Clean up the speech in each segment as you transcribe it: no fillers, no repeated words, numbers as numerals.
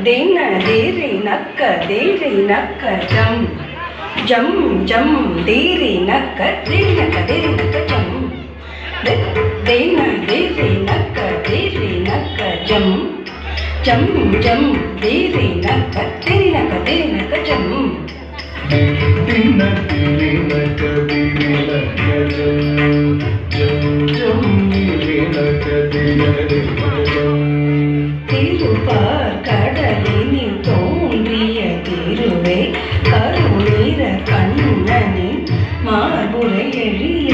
ದೇನ ದೇರಿ ನಕ್ಕ ದೇರಿ ನಕ್ಕ ಜಂ ಜಂ ಜಂ ದೇರಿ ನಕ್ಕ ದೇರಿ ನಕ್ಕ ಜಂ ದೇನ ದೇರಿ ನಕ್ಕ ಜಂ ಜಂ ಜಂ ದೇರಿ ನಕ್ಕ ಜಂ ದಿನ ದೇರಿ ನಕ್ಕ ಜಂ ಜಂ ಜಂ ದೇರಿ ನಕ್ಕ ಜಂ திருப்பார் கடலினில் தோன்றிய திருவே கருநீர கண்ணனின் மார்புரை எழிய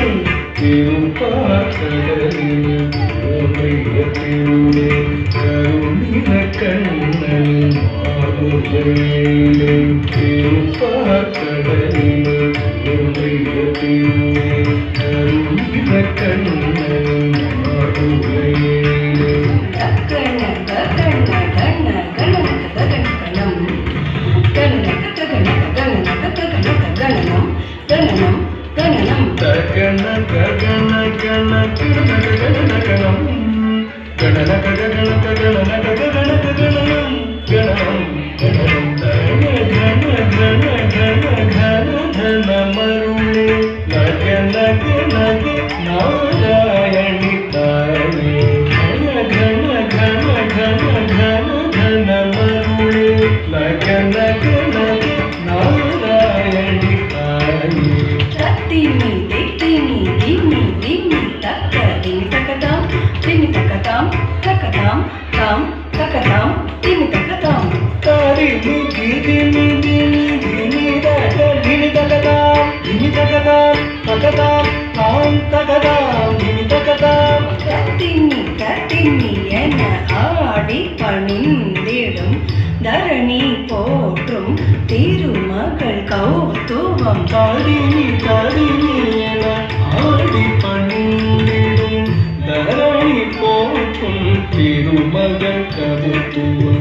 திருப்பார் கடலினில் தோன்றிய திருவே கருநீர கண்ணனின் மார்புரை எழிய திருப்பார் கடலினில் தோன்றிய திருவே கருநீர கண்ணனின் மார்புரை ஆடி பணிந்திடும் தரணி போற்றும் திருமகள் கௌதுவம் தாரிணி என ஆடி பணிந்திடும் தரணி போற்றும் திருமகள் கௌதுவம்